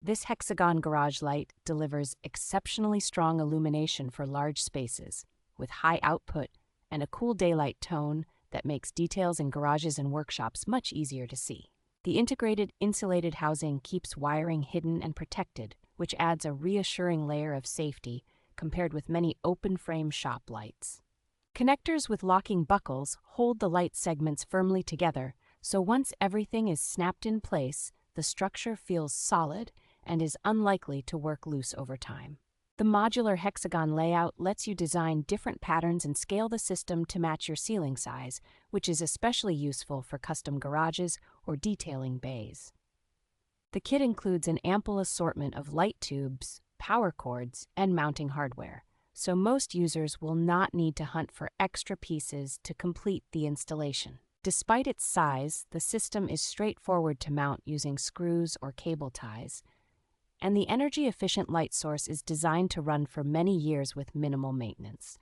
This Hexagon Garage Light delivers exceptionally strong illumination for large spaces, with high output and a cool daylight tone that makes details in garages and workshops much easier to see. The integrated insulated housing keeps wiring hidden and protected, which adds a reassuring layer of safety compared with many open-frame shop lights. Connectors with locking buckles hold the light segments firmly together, so once everything is snapped in place, the structure feels solid and is unlikely to work loose over time. The modular hexagon layout lets you design different patterns and scale the system to match your ceiling size, which is especially useful for custom garages or detailing bays. The kit includes an ample assortment of light tubes, power cords, and mounting hardware, so most users will not need to hunt for extra pieces to complete the installation. Despite its size, the system is straightforward to mount using screws or cable ties, and the energy-efficient light source is designed to run for many years with minimal maintenance.